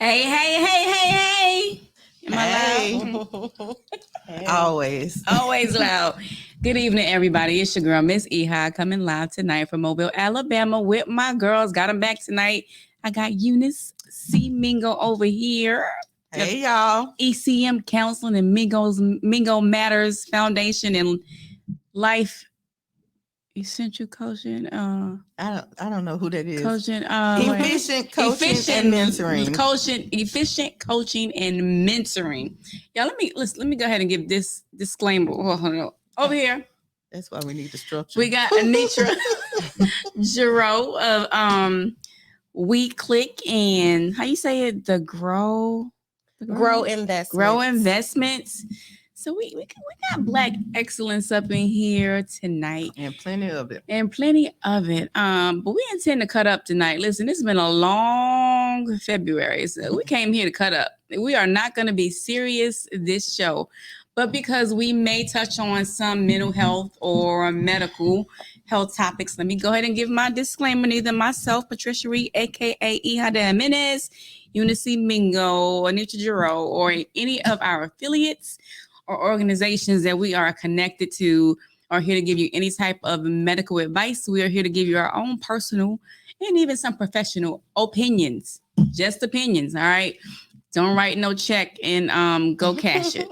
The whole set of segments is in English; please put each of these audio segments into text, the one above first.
Hey, hey, hey, hey, hey. Am I Hey. loud? Hey. Always. Always loud. Good evening, everybody. It's your girl, Miss Ehi, coming live tonight from Mobile, Alabama with my girls. Got them back tonight. I got Eunice C. Mingo over here. Hey, y'all. ECM Counseling and Mingo Matters Foundation and Life Essential Coaching. I don't know who that is. Coaching. Efficient coaching and mentoring. Efficient coaching and mentoring. Yeah, let me go ahead and give this disclaimer. Over here. That's why we need the structure. We got Anitra Giroux of We Click and how you say it? Grow Investments. Grow Investments. So we got Black excellence up in here tonight. And plenty of it. But we intend to cut up tonight. Listen, it's been a long February. So we came here to cut up. We are not going to be serious this show. But because we may touch on some mental health or medical health topics, let me go ahead and give my disclaimer. Neither myself, Patricia Reed, a.k.a. Ehi Jimenez, Eunice Mingo, Anitra Giroux, or any of our affiliates or organizations that we are connected to are here to give you any type of medical advice. We are here to give you our own personal and even some professional opinions. Just opinions, all right? Don't write no check and go cash it.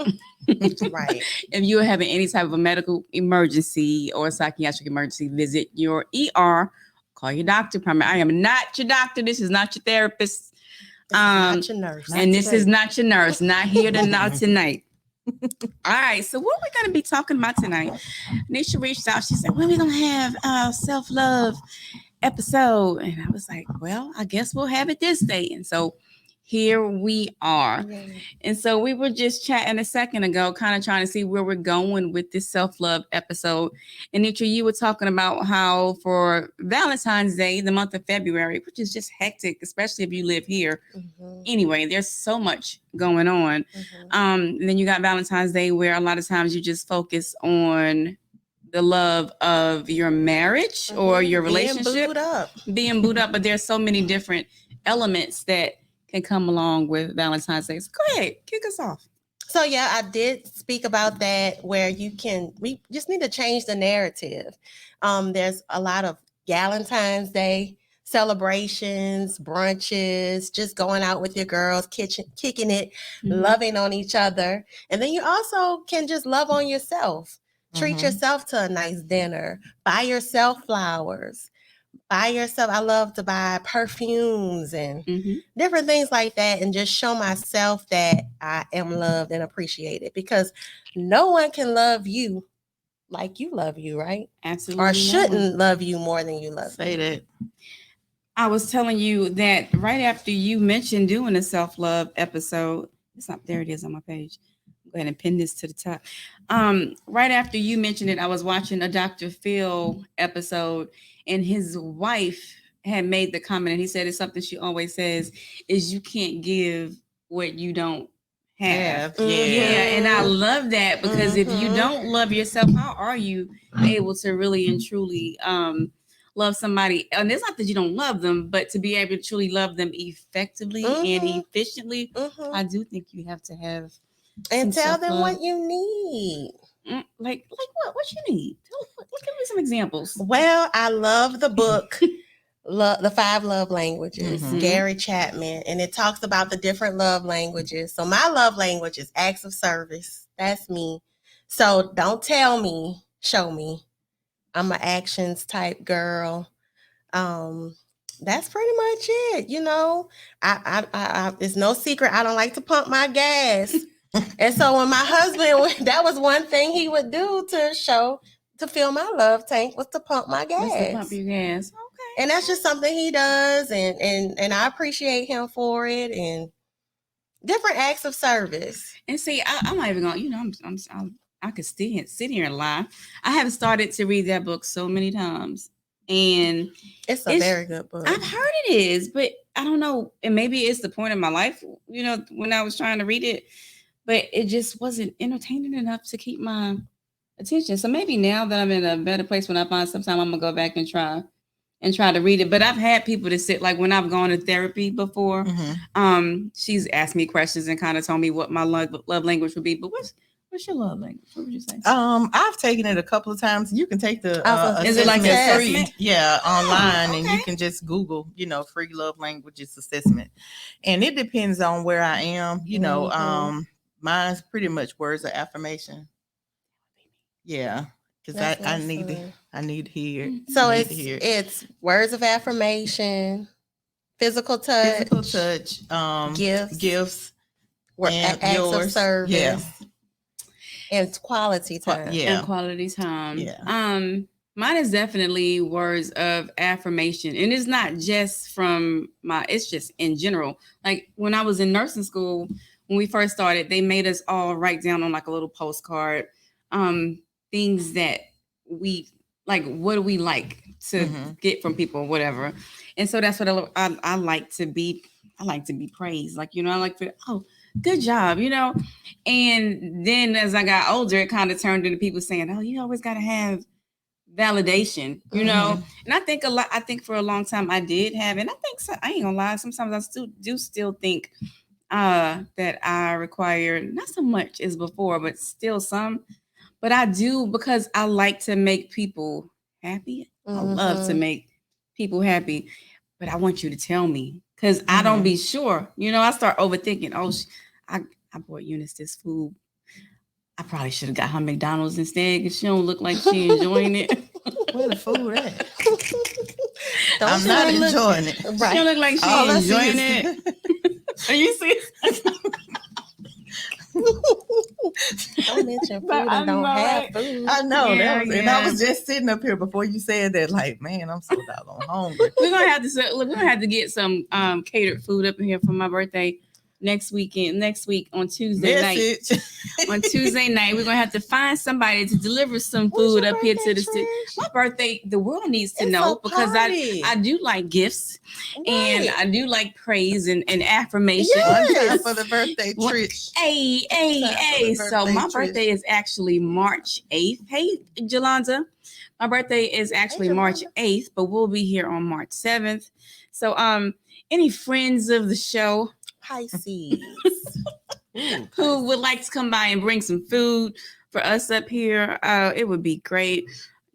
Right. If you're having any type of a medical emergency or a psychiatric emergency, visit your ER. Call your doctor. I am not your doctor. This is not your therapist. Not your nurse. And this is not your nurse. Not here tonight. All right, so what we're going to be talking about tonight, Nisha reached out. She said, when are we going to have a self-love episode? And I was like, well, I guess we'll have it this day. And so here we are. Yeah. And so we were just chatting a second ago, kind of trying to see where we're going with this self-love episode. And Nisha, you were talking about how for Valentine's Day, the month of February, which is just hectic, especially if you live here. Mm-hmm. Anyway, there's so much going on. Mm-hmm. Then you got Valentine's Day where a lot of times you just focus on the love of your marriage mm-hmm. or your relationship. Being booed up. But there's so many different elements that can come along with Valentine's Day. So go ahead, kick us off. So yeah, I did speak about that where we just need to change the narrative. There's a lot of Valentine's Day celebrations, brunches, just going out with your girls, kicking it, mm-hmm. loving on each other. And then you also can just love on yourself. Treat mm-hmm. yourself to a nice dinner, buy yourself flowers. Buy yourself. I love to buy perfumes and mm-hmm. different things like that and just show myself that I am loved and appreciated because no one can love you like you love you, right? Absolutely. Or shouldn't love you more than you love Say that. I was telling you that right after you mentioned doing a self-love episode, there it is on my page. Go ahead and pin this to the top. Right after you mentioned it, I was watching a Dr. Phil episode and his wife had made the comment and he said it's something she always says is you can't give what you don't have. Mm-hmm. Yeah. And I love that because mm-hmm. if you don't love yourself, how are you able to really and truly love somebody? And it's not that you don't love them, but to be able to truly love them effectively mm-hmm. and efficiently, mm-hmm. I do think you have to have and tell them what you need. Like what you need? Give me some examples. Well, I love the book, The 5 Love Languages, mm-hmm. Gary Chapman, and it talks about the different love languages. So my love language is acts of service. That's me. So don't tell me, show me. I'm an actions type girl. That's pretty much it. You know, I it's no secret. I don't like to pump my gas. And so when my husband, that was one thing he would do to fill my love tank was to pump my gas. To pump your gas. Okay. And that's just something he does. And I appreciate him for it and different acts of service. And see, I'm not even going, I could sit here and lie. I have started to read that book so many times. And it's a very good book. I've heard it is, but I don't know. And maybe it's the point in my life, when I was trying to read it. But it just wasn't entertaining enough to keep my attention. So maybe now that I'm in a better place when I find sometime I'm going to go back and try and try to read it. But I've had people to sit, like when I've gone to therapy before, she's asked me questions and kind of told me what my love language would be. But what's your love language? What would you say? I've taken it a couple of times. You can take the is it like an free, assessment? online, okay. and you can just Google, free love languages assessment, and it depends on where I am. Mine's pretty much words of affirmation. Yeah, because I need to hear. So it's words of affirmation, physical touch, gifts, and acts of service, and quality time. And quality time. Yeah. Mine is definitely words of affirmation, and it's not just it's just in general. Like when I was in nursing school, when we first started, they made us all write down on like a little postcard things that we like. What do we like to get from people, whatever. And so that's what I like to be. I like to be praised. Like, I like to, good job, And then as I got older, it kind of turned into people saying, oh, you always got to have validation, And I think for a long time I did have, and I think so, I ain't gonna lie, sometimes I still think that I require not so much as before, but still some. But I do, because I like to make people happy. I love to make people happy, but I want you to tell me, because I don't be sure. I start overthinking. Oh, I bought Eunice this food. I probably should have got her McDonald's instead, because she don't look like she enjoying it. Where the food at? I'm not enjoying it. Right. She don't look like she enjoying it. Are you serious? Don't mention food and don't have food. I know. And I was just sitting up here before you said that, like, man, I'm so doggone hungry. We're gonna have to get some catered food up in here for my birthday next week on Tuesday night. On Tuesday night, we're gonna have to find somebody to deliver some food up here to the city. My birthday, the world needs to know, because I do like gifts, and I do like praise and affirmation. Yes. For the birthday, Trish. Hey. So my birthday is actually March 8th. Hey, Jolanda. My birthday is actually March 8th, but we'll be here on March 7th. So any friends of the show, Pisces, who would like to come by and bring some food for us up here, it would be great.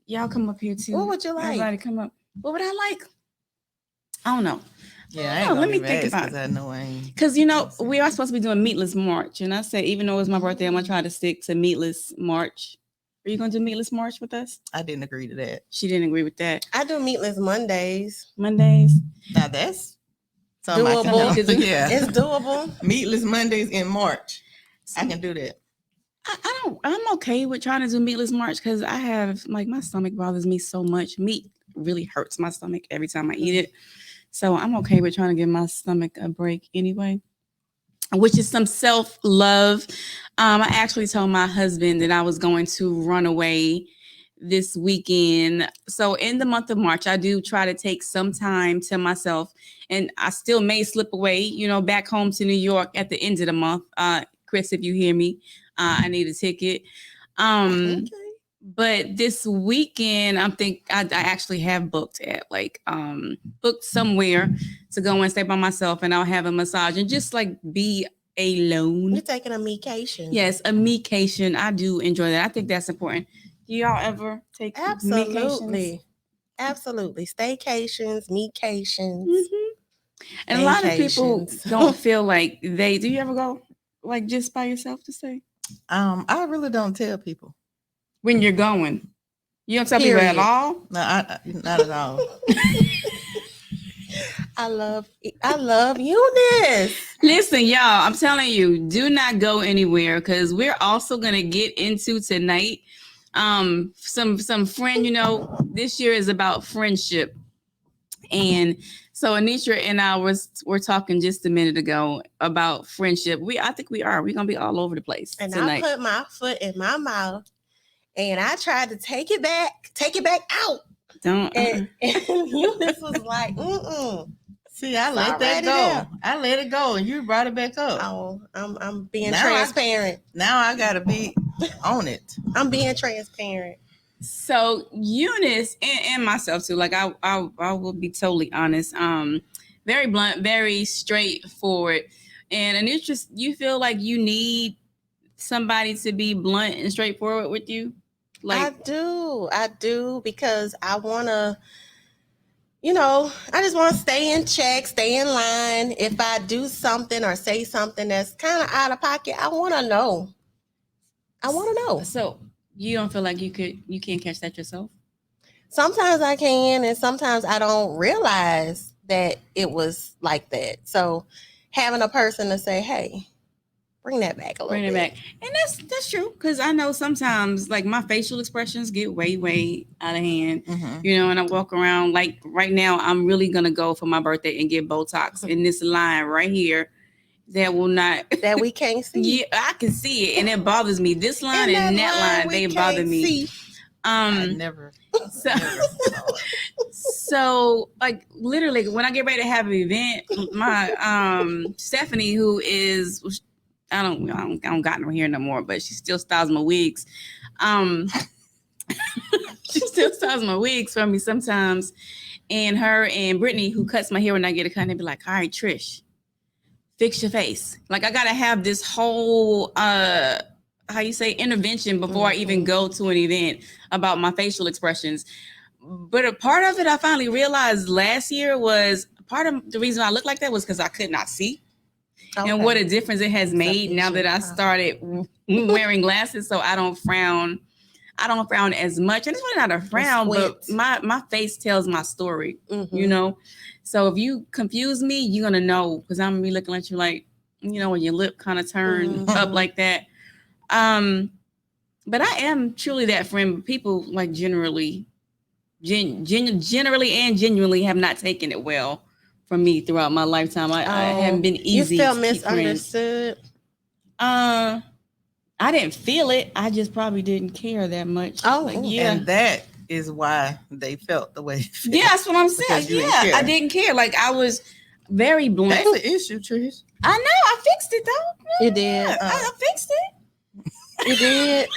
Y'all come up here too. What would you like? Everybody come up. What would I like? I don't know. Yeah, let me think about it. I know I ain't. Because we are supposed to be doing Meatless March, and I said, even though it's my birthday, I'm gonna try to stick to Meatless March. Are you gonna do Meatless March with us? I didn't agree to that. She didn't agree with that. I do Meatless Mondays. Now that's doable. Yeah, it's doable. Meatless Mondays in March. I can do that. I'm okay with trying to do Meatless March, because I have, like, my stomach bothers me so much. Meat really hurts my stomach every time I eat it. So I'm okay with trying to give my stomach a break anyway, which is some self-love. I actually told my husband that I was going to run away this weekend. So in the month of March, I do try to take some time to myself, and I still may slip away, back home to New York at the end of the month. Chris, if you hear me, I need a ticket. Okay. But this weekend, I actually have booked somewhere to go and stay by myself, and I'll have a massage and just like be alone. You're taking a mecation. Yes, a mecation. I do enjoy that. I think that's important. Do y'all ever take Absolutely. Absolutely. Staycations, mecations. And a lot of people don't feel like do you ever go like just by yourself to stay? I really don't tell people. When you're going, you don't tell people at all? No, not at all. I love Eunice. Listen, y'all, I'm telling you, do not go anywhere, because we're also gonna get into tonight some friend. This year is about friendship, and so Anitra and I were talking just a minute ago about friendship. I think we're gonna be all over the place and tonight. I put my foot in my mouth. And I tried to take it back out. And Eunice was like, See, I let that go. I let it go, and you brought it back up. Oh, I'm being transparent. Now I gotta be on it. I'm being transparent. So Eunice and myself too, like I will be totally honest. Very blunt, very straightforward. And Anitra, you feel like you need somebody to be blunt and straightforward with you? Like I do because I want to, I just want to stay in check, stay in line. If I do something or say something that's kind of out of pocket, I want to know. So you don't feel like you can't catch that yourself? Sometimes I can, and sometimes I don't realize that it was like that. So having a person to say, "Hey, bring that back a little Bring it bit." back. And that's true. Cause I know sometimes like my facial expressions get way out of hand. And I walk around like right now, I'm really gonna go for my birthday and get Botox in this line right here that will not that we can't see. Yeah, I can see it and it bothers me. This line and that line, they bother me. I never so, saw it. So like literally when I get ready to have an event, my Stephanie, who is I don't got no hair no more, but she still styles my wigs. She still styles my wigs for me sometimes. And her and Brittany, who cuts my hair when I get a cut, they be like, "All right, Trish, fix your face." Like I gotta have this whole how you say intervention before I even go to an event about my facial expressions. But a part of it I finally realized last year was part of the reason I look like that was because I could not see. Okay. And what a difference it has made now that I started wearing glasses, so I don't frown. I don't frown as much, and it's really not a frown, but my face tells my story. So if you confuse me, you're gonna know because I'm gonna be looking at you like, when your lip kind of turns up like that. But I am truly that friend. People like generally and genuinely have not taken it well from me throughout my lifetime. I haven't been easy. You feel misunderstood? I didn't feel it. I just probably didn't care that much. Yeah. And that is why they felt the way they felt. Yeah, that's what I'm saying. I didn't care. Like I was very blunt. That's the issue, Trish. I know. I fixed it though. You did. I fixed it. You did.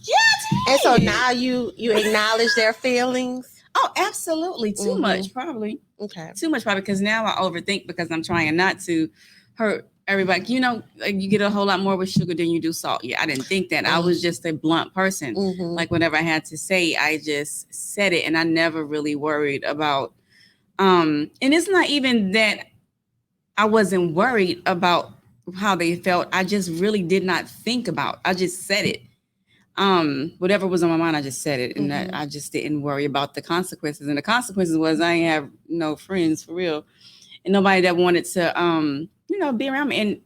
Yeah, I did. And so now you acknowledge their feelings. Oh, absolutely. Too much, probably. Okay. Too much, probably, because now I overthink because I'm trying not to hurt everybody. Like you get a whole lot more with sugar than you do salt. Yeah, I didn't think that. I was just a blunt person. Like whatever I had to say, I just said it, and I never really worried about. And it's not even that I wasn't worried about how they felt. I just really did not think about. I just said it. Whatever was on my mind, I just said it, and that I just didn't worry about the consequences. And the consequences was I ain't have no friends for real, and nobody that wanted to, be around me. And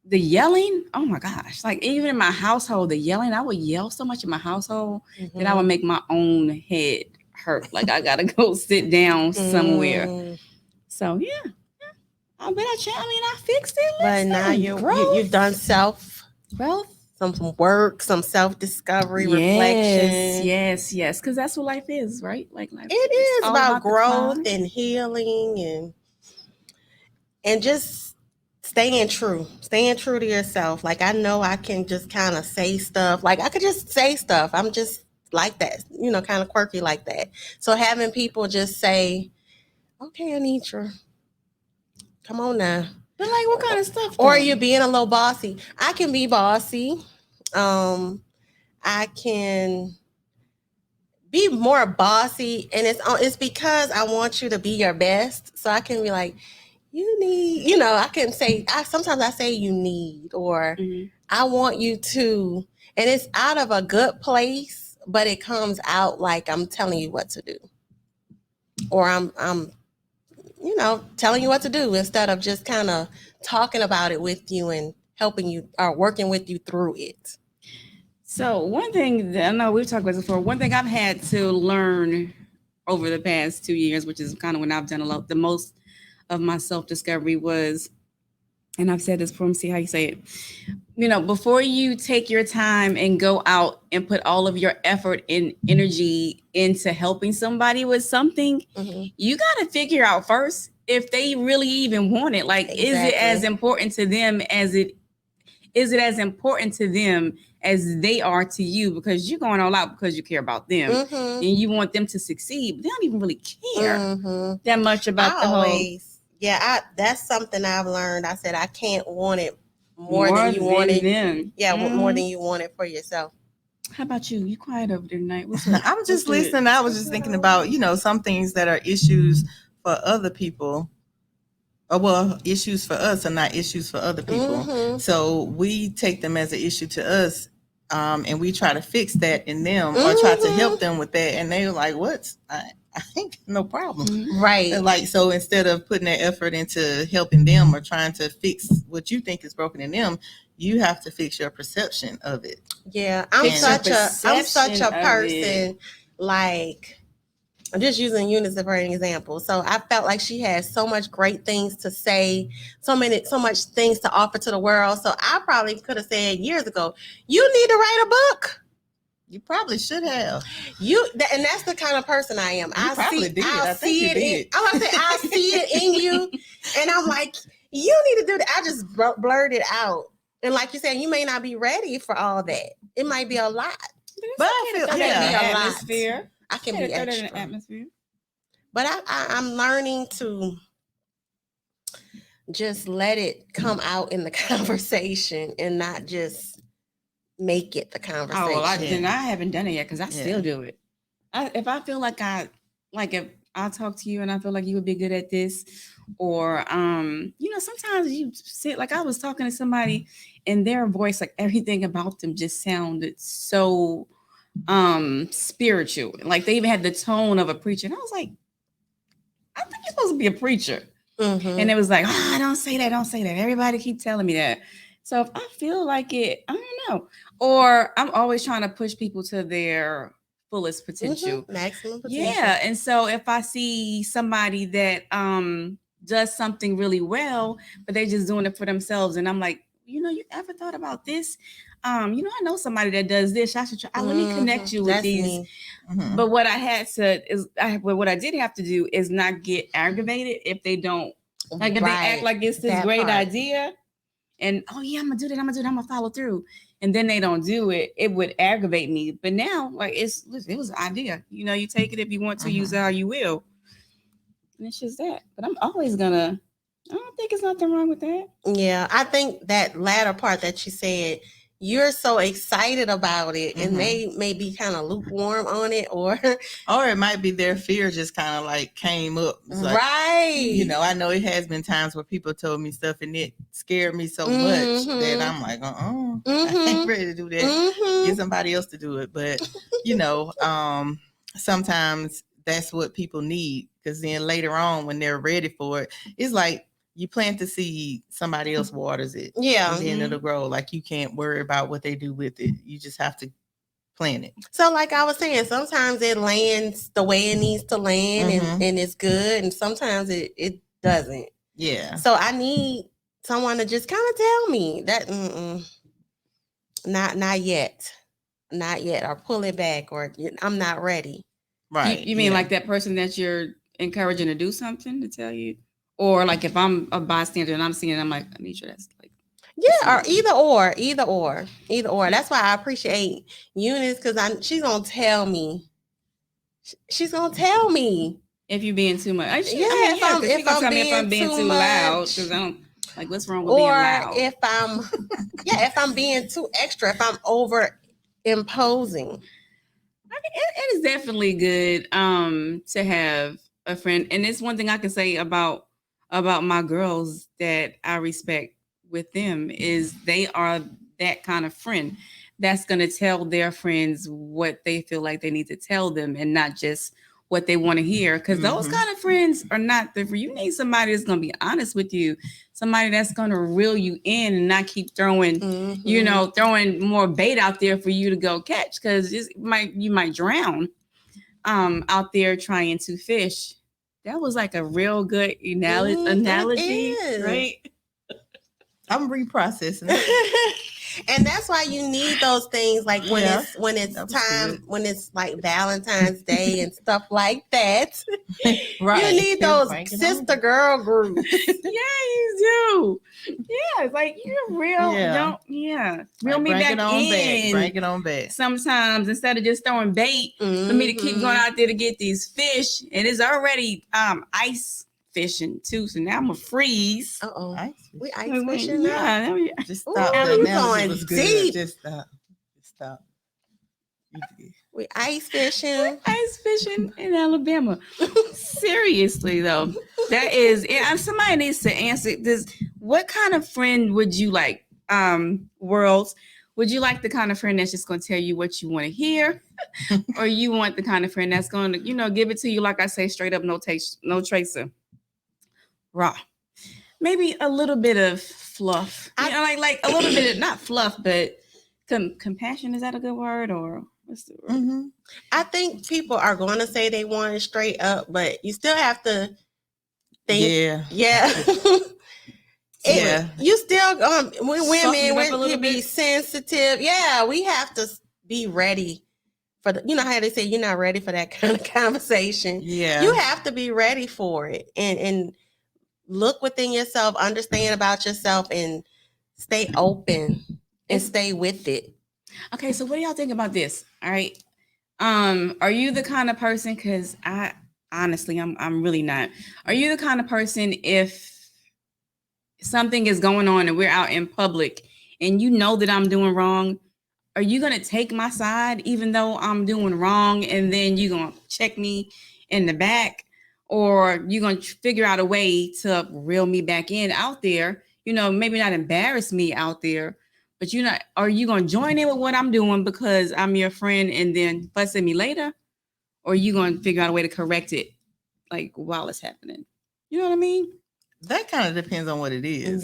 the yelling, oh my gosh! Like even in my household, the yelling, I would yell so much in my household that I would make my own head hurt. Like I gotta go sit down somewhere. So yeah, I bet I fixed it. But now you've done self growth. Some work, some self-discovery, reflection. Yes. Because that's what life is, right? Like life. It is about growth and healing and just staying true to yourself. Like I know I can just kind of say stuff. Like I could just say stuff. I'm just like that, kind of quirky like that. So having people just say, "Okay, Anitra, come on now." But like what kind of stuff? Or you're being a little bossy. I can be bossy. I can be more bossy, and it's because I want you to be your best. So I can be like, you need, I can say, sometimes I say you need, or I want you to, and it's out of a good place, but it comes out like I'm telling you what to do, or I'm telling you what to do instead of just kind of talking about it with you and helping you or working with you through it. So one thing that I know we've talked about this before, one thing I've had to learn over the past 2 years, which is kind of when I've done the most of my self-discovery was, and I've said this before, let me see how you say it. Before you take your time and go out and put all of your effort and energy into helping somebody with something, you got to figure out first if they really even want it. Like, Is it as important to them as it is it as important to them as they are to you? Because you're going all out because you care about them and you want them to succeed. But they don't even really care that much about the whole. Yeah, that's something I've learned. I said I can't want it more than you want it. Them. Yeah, more than you want it for yourself. How about you? You quiet over there tonight. What's up? I'm just listening. I was just thinking about, some things that are issues for other people. Well, issues for us are not issues for other people. So we take them as an issue to us, and we try to fix that in them or try to help them with that. And they're like, "What? I think no problem." Right. And like, so instead of putting that effort into helping them or trying to fix what you think is broken in them, you have to fix your perception of it. Yeah, I'm such a person. Like, I'm just using Eunice for an example. So I felt like she had so much great things to say, so much things to offer to the world. So I probably could have said years ago, you need to write a book. You probably should have. And that's the kind of person I am. I see it in you, and I'm like, you need to do that. I just blurt it out, and like you said, you may not be ready for all that. It might be a lot, but I feel atmosphere. I can be extra. In atmosphere. But I'm learning to just let it come out in the conversation and not just make it the conversation. Oh, well, I haven't done it yet because I still do it. If I feel like if I talk to you and I feel like you would be good at this, or sometimes you sit, like I was talking to somebody and their voice, like everything about them just sounded so spiritual. Like they even had the tone of a preacher. And I was like, I think you're supposed to be a preacher. And it was like, don't say that. Everybody keep telling me that. So if I feel like it, I don't know. Or I'm always trying to push people to their fullest potential. Maximum potential. Yeah. And so if I see somebody that does something really well, but they're just doing it for themselves, and I'm like, you ever thought about this? I know somebody that does this. I should try. Let me connect you with these. But what what I did have to do is not get aggravated if they don't, like if they act like it's this great idea, and I'm gonna do that. I'm gonna follow through, and then they don't do it. It would aggravate me. But now, like it was an idea. You take it if you want to, use it how you will, and it's just that. But I'm always gonna. I don't think there's nothing wrong with that. Yeah, I think that latter part that you said, you're so excited about it, and they may be kind of lukewarm on it, or it might be their fear just kind of like came up. Like, right. I know it has been times where people told me stuff and it scared me so much that I'm like, I ain't ready to do that. Get somebody else to do it. But, sometimes that's what people need, because then later on when they're ready for it, it's like, you plant the seed, somebody else waters it. Yeah. And then it'll grow. Like, you can't worry about what they do with it. You just have to plant it. So like I was saying, sometimes it lands the way it needs to land and it's good. And sometimes it doesn't. Yeah. So I need someone to just kind of tell me that not yet. Not yet. Or pull it back, or I'm not ready. Right. You mean like that person that you're encouraging to do something to tell you? Or like if I'm a bystander and I'm seeing it, I'm like, I need you. That's like, or either or. That's why I appreciate Eunice, because she's gonna tell me. She's gonna tell me if you're being too much. If I'm being too loud, because I don't like what's wrong with being loud. Or if I'm being too extra, if I'm over imposing. It is definitely good to have a friend, and it's one thing I can say about my girls that I respect with them is they are that kind of friend that's going to tell their friends what they feel like they need to tell them and not just what they want to hear. Because those kind of friends are not the for you. Need somebody that's going to be honest with you, somebody that's going to reel you in and not keep throwing, throwing more bait out there for you to go catch, because you might drown out there trying to fish. That was like a real good analogy, right? I'm reprocessing. And that's why you need those things like when Yeah, it's that was time, good. when it's like Valentine's Day and stuff like that. Right. You need those Bring it on. sister girl groups. Yeah, you do. Yeah, it's like you're real. Yeah. Reel Like, me bring back it on in. back. Bring it on back. Sometimes instead of just throwing bait for me to keep going out there to get these fish, and it's already ice fishing too. So now I'm gonna freeze. Uh-oh. Ice We fish. ice fishing now. Yeah, there we- Just Ooh, stop. The you analogy going was good. deep. Just stop. Just stop. We ice fishing. ice fishing in Alabama. Seriously though, that is. And somebody needs to answer this. What kind of friend would you like? Worlds. Would you like the kind of friend that's just going to tell you what you want to hear, or you want the kind of friend that's going to, give it to you like I say, straight up, no taste, no tracer, raw. Maybe a little bit of fluff. Like a little bit of not fluff, but compassion. Is that a good word or? What's the word? Mm-hmm. I think people are going to say they want it straight up, but you still have to think. Yeah. Yeah. You still when Soften it women up a little can be bit. sensitive. Yeah, we have to be ready for the. You know how they say you're not ready for that kind of conversation. Yeah. You have to be ready for it and look within yourself, understand about yourself, and stay open and stay with it. Okay, so what do y'all think about this? All right. Are you the kind of person, because I honestly I'm really not. Are you the kind of person if something is going on and we're out in public and you know that I'm doing wrong, are you gonna take my side even though I'm doing wrong, and then you gonna check me in the back, or you gonna figure out a way to reel me back in out there? Maybe not embarrass me out there, but are you gonna join in with what I'm doing because I'm your friend and then fuss at me later? Or are you gonna figure out a way to correct it like while it's happening? You know what I mean? That kind of depends on what it is.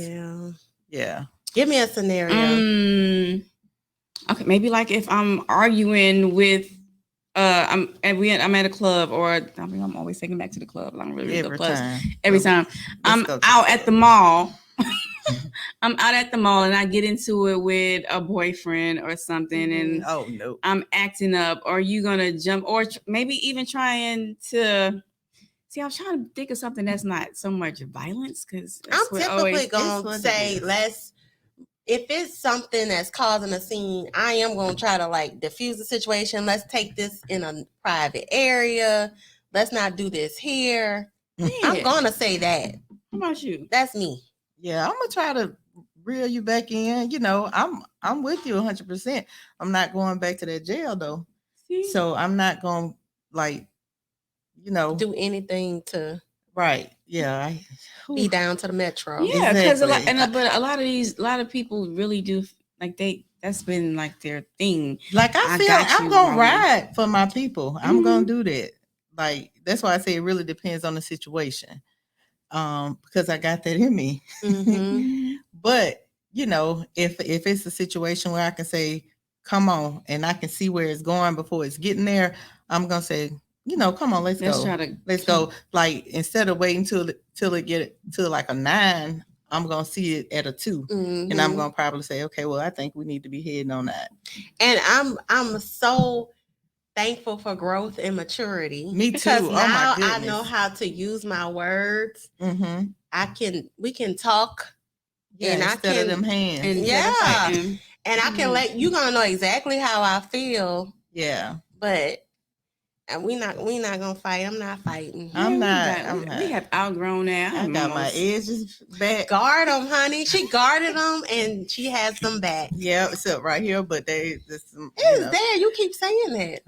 Yeah. Give me a scenario. Okay, maybe like if I'm arguing with I'm at a club, or I'm always taking back to the club. I'm really Every time. Every time I'm out at the mall. I'm out at the mall and I get into it with a boyfriend or something, and oh no, I'm acting up. Are you gonna jump, or maybe even trying to? See, I'm trying to think of something that's not so much violence, because I'm typically gonna say if it's something that's causing a scene, I am gonna try to like diffuse the situation. Let's take this in a private area. Let's not do this here. Yeah. I'm gonna say that. How about you? That's me. Yeah, I'm gonna try to reel you back in. I'm with you 100%. I'm not going back to that jail though. See? So I'm not gonna do anything to be down to the metro. Yeah, because exactly. a lot of people really do like that's been like their thing. Like I feel I'm gonna ride for my people. I'm gonna do that. Like that's why I say it really depends on the situation. Because I got that in me. But if it's a situation where I can say, come on, and I can see where it's going before it's getting there, I'm gonna say, come on, let's go. Let's go. Like instead of waiting till it get to like a 9, I'm gonna see it at a 2, and I'm gonna probably say, okay, well, I think we need to be heading on that. And I'm so thankful for growth and maturity. Me too. Because now I know how to use my words. We can talk. Yeah, and instead of them hands. And I can you're gonna know exactly how I feel. Yeah. But we not gonna fight. I'm not fighting. I'm not. We have outgrown that. I got my edges back. Guard them, honey. She guarded them and she has them back. Yeah, except right here, but it's there. You keep saying that.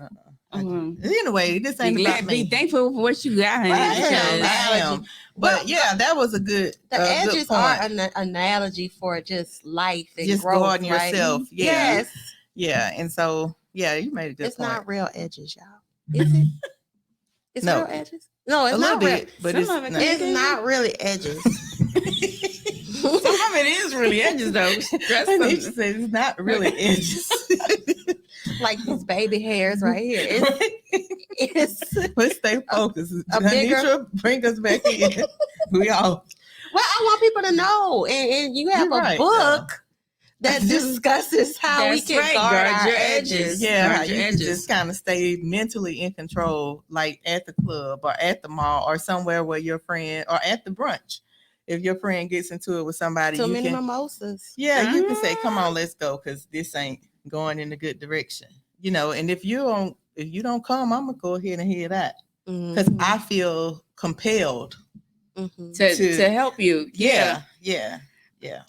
Anyway, this ain't about me. Be thankful for what you got, honey. I am. But yeah, that was a good. The edges are an analogy for just life and just growth, guarding right? yourself. Yeah. Yes. Yeah, and so you made a good point. It's not real edges, y'all. Is it? It's real edges. No, it's not real. But it's not really edges. Some of it is really edges, though. It's not really edges. Like these baby hairs right here. Let's stay focused. Anitra, bring us back in. We all. Well, I want people to know, and you have a book that discusses how we That's can right, guard guard our your edges. edges. Yeah, how Guard your you can edges. just kind of stay mentally in control, like at the club or at the mall or somewhere where your friend, or at the brunch. If your friend gets into it with somebody, Too you many can, mimosas. yeah, you can say, "Come on, let's go," because this ain't going in a good direction. And if you don't come, I'm gonna go ahead and head out because Mhm. I feel compelled. Mhm. To help you. Yeah.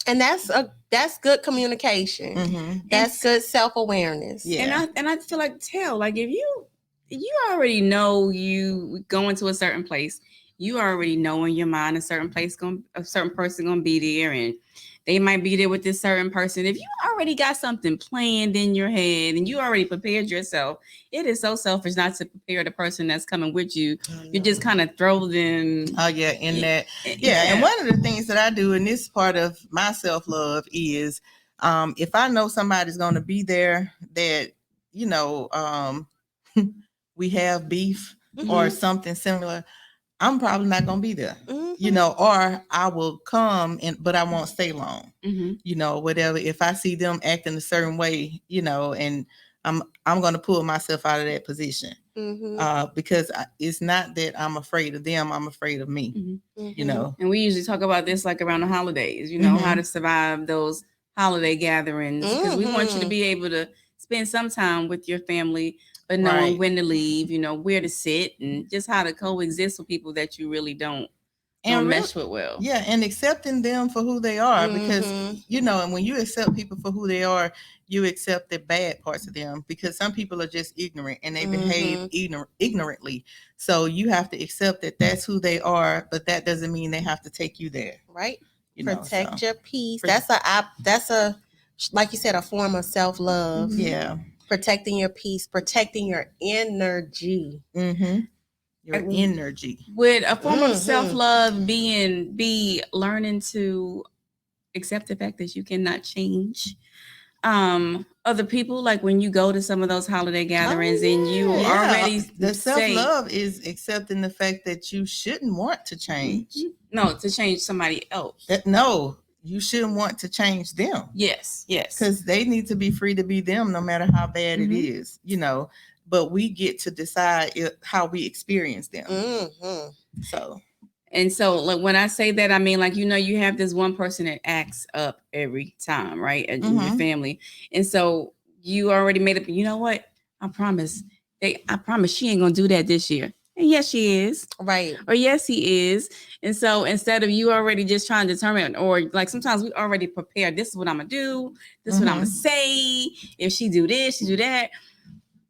And that's good communication. Mhm. That's good self-awareness. Yeah. And I feel like like if you already know you go into a certain place, you already know in your mind a certain person gonna be there, and they might be there with this certain person. If you already got something planned in your head and you already prepared yourself, it is so selfish not to prepare the person that's coming with you. You just kind of throw them. Oh yeah, in that. Yeah. Yeah, and one of the things that I do in this part of my self-love is if I know somebody's going to be there that we have beef or Mhm. something similar, I'm probably not going to be there. Mhm. Or I will come but I won't stay long. Mhm. Whatever. If I see them acting a certain way, and I'm going to pull myself out of that position. Mhm. Because it's not that I'm afraid of them, I'm afraid of me. Mhm. And we usually talk about this like around the holidays, how to survive those holiday gatherings, because we want you to be able to spend some time with your family, but knowing when to leave, where to sit, and just how to coexist with people that you really don't mesh with well. Yeah, and accepting them for who they are, because and when you accept people for who they are, you accept the bad parts of them, because some people are just ignorant and they behave ignorantly. So you have to accept that that's who they are, but that doesn't mean they have to take you there. Right. Protect your peace. That's a like you said, a form of self-love. Yeah. Protecting your peace, protecting your energy. Your energy. Would a form of self-love be learning to accept the fact that you cannot change other people, like when you go to some of those holiday gatherings and you already the self-love is accepting the fact that you shouldn't want to change. No, to change somebody else. No, you shouldn't want to change them. Yes Because they need to be free to be them no matter how bad it is, but we get to decide how we experience them. So like when I say that, I mean, like, you have this one person that acts up every time, right? In your family. And so you already made up, you know what? I promise she ain't gonna do that this year. And yes, she is. Right. Or yes, he is. And so instead of you already just trying to determine, or like sometimes we already prepare, this is what I'm gonna do, this is what I'm gonna say. If she do this, she do that.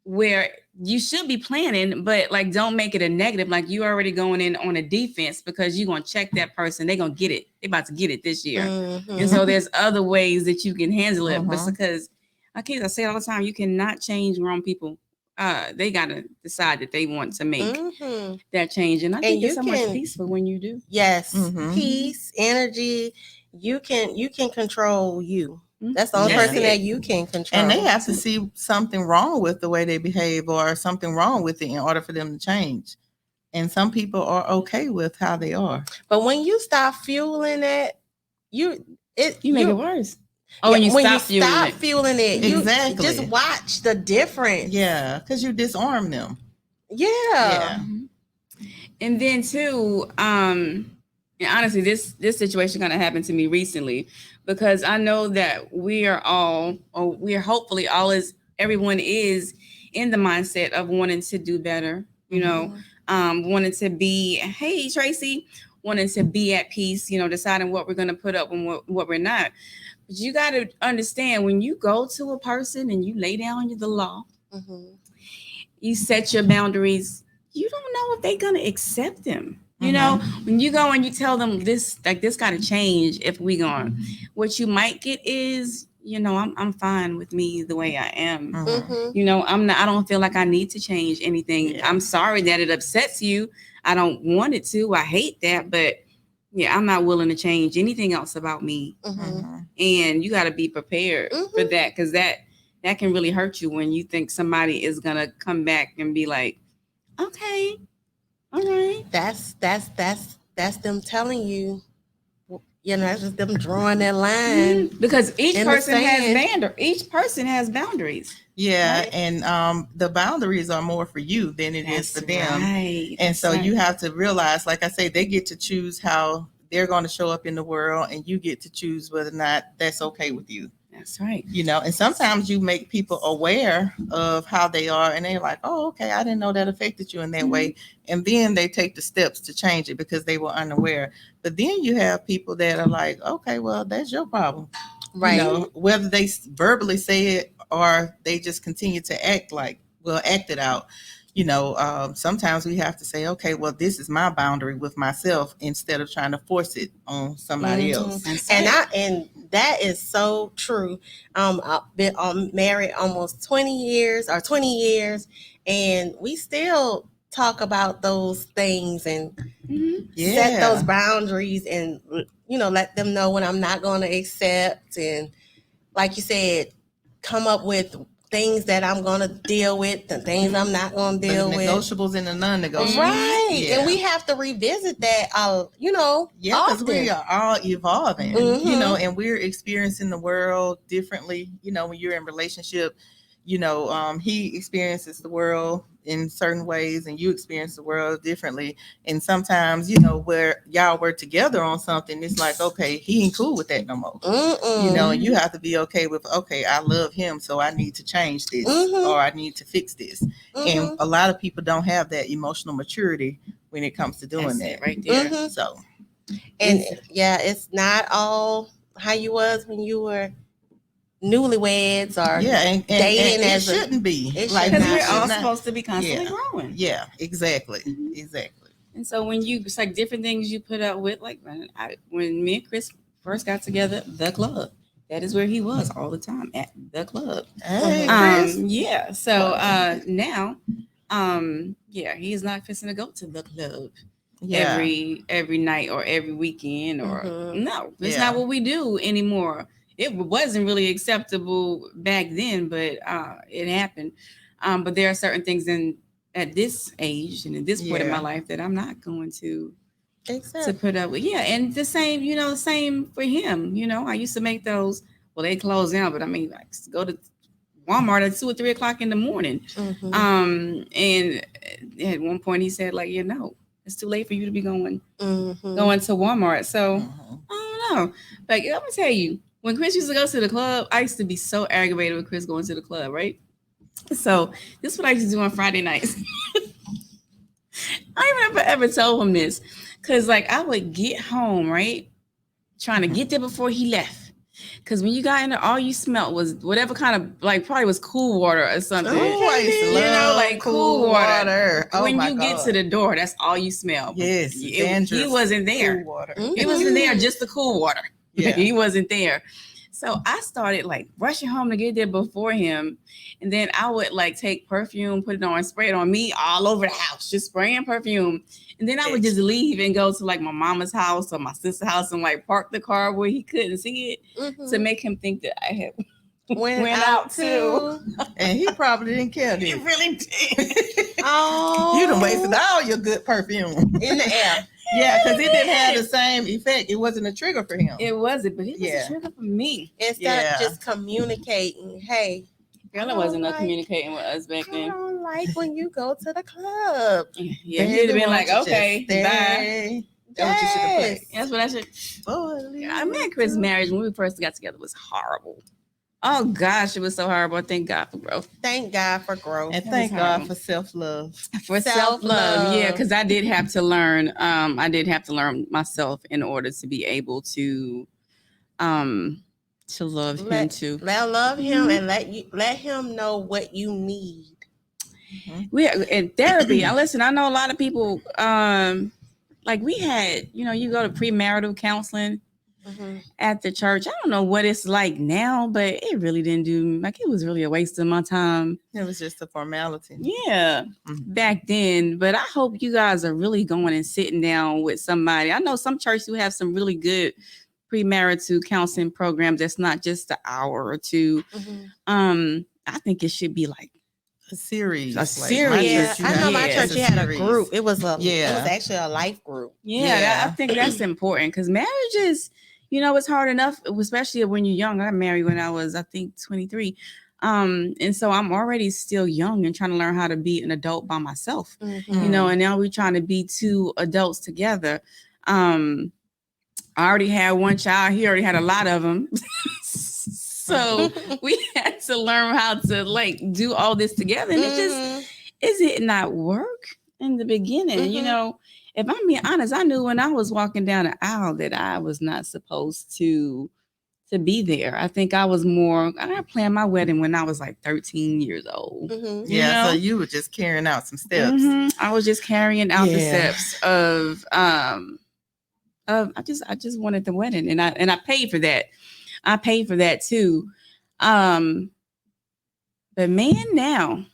Where you should be planning, but like don't make it a negative. Like you already going in on a defense because you're gonna check that person. They're gonna get it. They about to get it this year. And so there's other ways that you can handle it. But because I say it all the time, you cannot change grown people. They gotta decide that they want to make that change. And I think it's so much peaceful when you do. Yes. Peace, energy. You can control you. That's the only person that you can control. And they have to see something wrong with the way they behave or something wrong with it in order for them to change. And some people are okay with how they are. But when you stop fueling it, you make it worse. Oh, when you stop fueling it, exactly. You just watch the difference. Yeah, because you disarm them. Yeah. And then too, and honestly, this situation kind of happened to me recently, because I know that hopefully everyone is in the mindset of wanting to do better, wanting to be, hey, Tracy, wanting to be at peace, deciding what we're going to put up and what we're not. But you got to understand, when you go to a person and you lay down the law, you set your boundaries, you don't know if they're going to accept them. When you go and you tell them this got to change if we going, what you might get is, I'm fine with me the way I am. I don't feel like I need to change anything. I'm sorry that it upsets you. I don't want it to. I hate that, but I'm not willing to change anything else about me. And you got to be prepared for that, because that can really hurt you when you think somebody is gonna come back and be like, okay, all right. That's them telling you that's just them drawing that line. Because each in the person sand. has boundaries. Yeah, Right. and the boundaries are more for you than it is for them. Right. And so you have to realize, like I say, they get to choose how they're going to show up in the world, and you get to choose whether or not that's okay with you. That's right. And sometimes you make people aware of how they are, and they're like, oh, okay, I didn't know that affected you in that way. And then they take the steps to change it because they were unaware. But then you have people that are like, okay, well, that's your problem. Right. Whether they verbally say it or they just continue to act it out. Sometimes we have to say, okay, well, this is my boundary with myself instead of trying to force it on somebody else. And that is so true. I've been married almost 20 years, and we still talk about those things and set those boundaries, and let them know when I'm not going to accept, and like you said, come up with things that I'm going to deal with and things I'm not going to deal with. Negotiables and the non-negotiables. Right. Yeah. And we have to revisit that, because we are all evolving, and we're experiencing the world differently. When you're in relationship, he experiences the world in certain ways and you experience the world differently. And sometimes, where y'all were together on something, it's like, okay, he ain't cool with that no more. And you have to be okay with, okay, I love him, so I need to change this or I need to fix this. And a lot of people don't have that emotional maturity when it comes to doing that. Right there. So, and it's not all how you was when you were newlyweds or and dating. It shouldn't be. Because we're all supposed to be constantly growing. Yeah, exactly. And so when it's like different things you put up with, like when me and Chris first got together, the club. That is where he was all the time, at the club. Hey, Chris. Yeah. So now, he's not fixing to go to the club every night or every weekend or no, that's not what we do anymore. It wasn't really acceptable back then, but it happened. But there are certain things at this age and at this point in my life that I'm not going to put up with. Yeah, and the same for him. I used to make those. Well, they close down, but I mean, like go to Walmart at 2 or 3 o'clock in the morning. And at one point he said, like, it's too late for you to be going to Walmart. So I don't know. Like, I'm gonna tell you. When Chris used to go to the club, I used to be so aggravated with Chris going to the club, right? So this is what I used to do on Friday nights. I don't even ever told him this. Because, like, I would get home, right? Trying to get there before he left. Because when you got in there, all you smelled was whatever kind of, like, probably was cool water or something. Like cool water. Oh, when you get to the door, that's all you smell. Yes, he wasn't there. Cool water. He wasn't there, just the cool water. Yeah. He wasn't there. So I started like rushing home to get there before him. And then I would like take perfume, put it on, spray it on me all over the house, just spraying perfume. And then I would just leave and go to like my mama's house or my sister's house and like park the car where he couldn't see it to make him think that I had went out too. And he probably didn't care. He really did. You done wasted all your good perfume in the air. Yeah, because it didn't have the same effect. It wasn't a trigger for him. It wasn't, but it was a trigger for me. Instead of just communicating, hey. Girl, it wasn't no communicating with us back then. I don't like when you go to the club. Yeah, he'd have been like, okay, bye. That's what you should have played. That's what I should. I met Chris' marriage when we first got together was horrible. Oh gosh, it was so horrible. Thank God for growth. Thank God for growth. And thank God for self-love. For self-love. Yeah, because I did have to learn. I did have to learn myself in order to be able to love him too. Love him and let him know what you need. We in therapy. Listen, I know a lot of people like we had, you go to premarital counseling at the church. I don't know what it's like now, but it really didn't it was really a waste of my time. It was just a formality. Yeah, back then. But I hope you guys are really going and sitting down with somebody. I know some churches who have some really good premarital counseling programs that's not just an hour or two. I think it should be like series. A Like, series. my Yeah, church, you I know have- my Yeah. church. it's You a had a series. group. It was it Yeah. was actually a life group. Yeah, I Yeah. think that's important because marriage is, it's hard enough, especially when you're young. I got married when I was, I think, 23. And so I'm already still young and trying to learn how to be an adult by myself, Mhm. and now we're trying to be two adults together. I already had one child. He already had a lot of them. So we had to learn how to like do all this together. And it did not work in the beginning. Mhm. If I'm being honest, I knew when I was walking down the aisle that I was not supposed to be there. I think I planned my wedding when I was like 13 years old. Mhm. Yeah, so know? you were just carrying out some steps. I was just carrying out the Yeah. steps of I just wanted the wedding, and I paid for that. I paid for that too. But man, now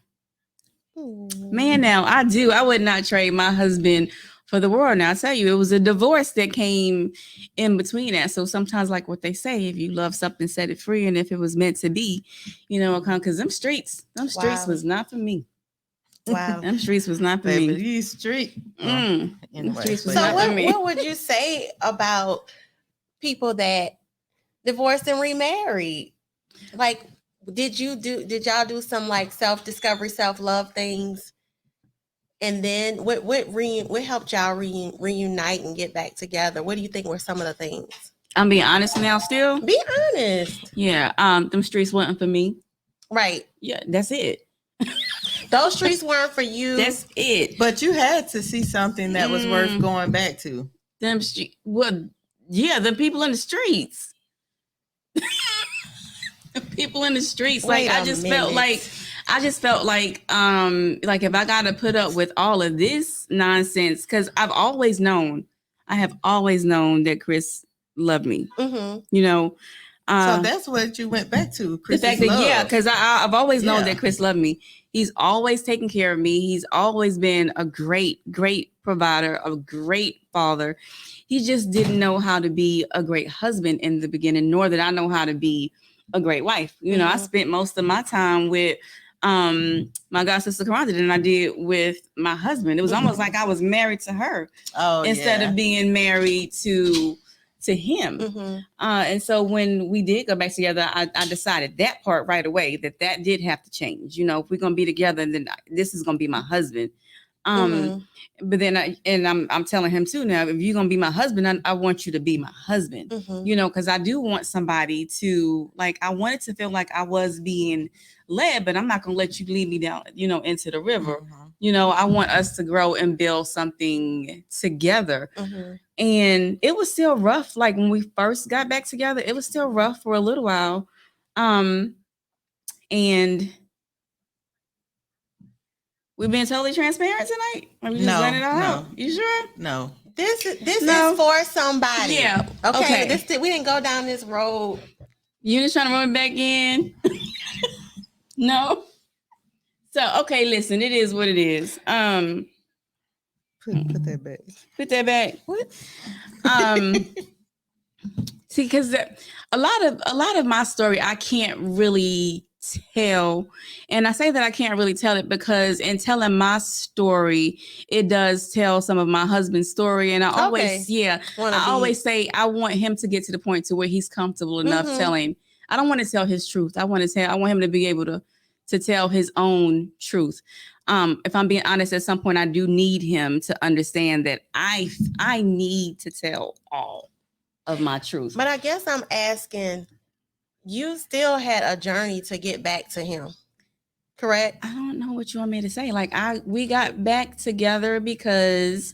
I would not trade my husband for the world. Now I tell you, it was a divorce that came in between that. So sometimes, like what they say, if you love something, set it free, and if it was meant to be, because them streets Wow. was not for me. Wow. Them streets was not for Baby, me. these street. Them Anyway, streets was So not for me. what would you say about people that divorced and remarried? Like, did y'all do some like self-discovery, self-love things? And then what helped y'all reunite and get back together? What do you think were some of the things? I'm being honest now still. Be honest. Yeah, them streets wasn't for me. Right. Yeah, that's it. Those streets weren't for you. That's it. But you had to see something that was worth going back to. Them street. Well, yeah, the people in the streets. The people in the streets. Wait Like a I just minute. felt like if I gotta put up with all of this nonsense, because I have always known that Chris loved me. Mhm. So that's what you went back to. The Chris's fact that love. because I've always known Yeah. that Chris loved me. He's always taken care of me. He's always been a great provider, a great father. He just didn't know how to be a great husband in the beginning, nor did I know how to be a great wife. I spent most of my time with my god sister Karanda than I did with my husband. It was almost like I was married to her instead of being married to him. Mhm. And so when we did go back together, I decided that part right away that did have to change. If we're gonna be together, then this is gonna be my husband. But then I'm telling him too now, if you're gonna be my husband, I want you to be my husband. Because I do want somebody to I wanted to feel like I was being led, but I'm not gonna let you lead me down, into the river. I want us to grow and build something together. And it was still rough. Like when we first got back together, it was still rough for a little while. And we've been totally transparent tonight. Are we just letting it all out? You sure? No. This is for somebody. Yeah. Okay. We didn't go down this road. You just trying to run it back in? No. So okay, listen. It is what it is. Put that back. Put that back. What? See, because a lot of my story I can't really tell, and I say that I can't really tell it because in telling my story, it does tell some of my husband's story, and I always say I want him to get to the point to where he's comfortable enough telling. I don't want to tell his truth. I want him to be able to tell his own truth. If I'm being honest, at some point I do need him to understand that I need to tell all of my truth. But I guess I'm asking, you still had a journey to get back to him, correct? I don't know what you want me to say. We got back together because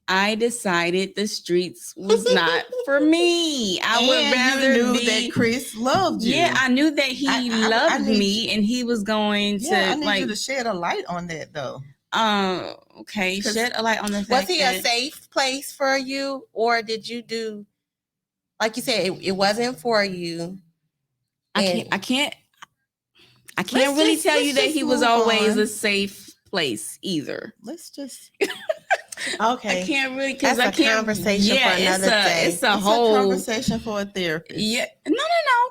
I decided the streets was not for me. I would rather you knew be that Chris loved you. Yeah, I knew that he loved me, and he was going to. I need you to shed a light on that, though. Okay, shed a light on the fact. Was he a safe place for you, or did you do, like you said, it wasn't for you? I can't really tell you that he was always a safe place either. Let's just Okay. I can't really because That's I a can't. conversation for another day. It's a It's whole a conversation for a therapist. Yeah, no,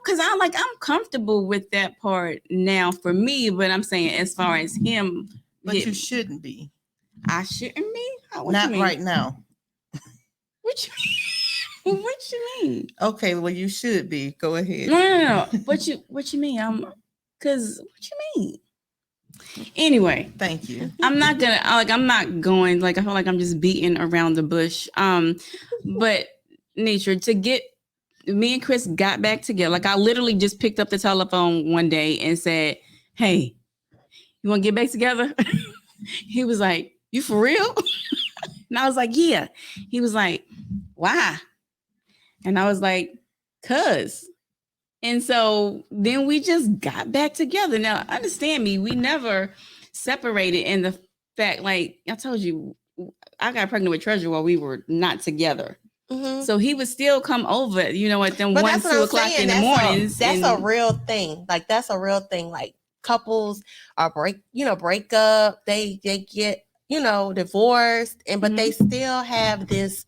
because I'm comfortable with that part now for me, but I'm saying as far as him, But you shouldn't be. I shouldn't be. What Not you mean? right now. What you mean? What you mean? Okay, well you should be. Go ahead. No. What you mean? Because what you mean? Anyway, Thank you. I'm not going. Like I feel like I'm just beating around the bush. But nature to get me and Chris got back together. Like I literally just picked up the telephone one day and said, "Hey, you want to get back together?" He was like, "You for real?" And I was like, "Yeah." He was like, "Why?" And I was like, "Cuz." And so then we just got back together. Now, understand me, we never separated in the fact, like I told you, I got pregnant with Treasure while we were not together. Mhm. So he would still come over, at them But 1, that's 2 what I'm o'clock saying. in the mornings. That's a real thing. Like that's a real thing. Like couples are break up. They get divorced, but they still have this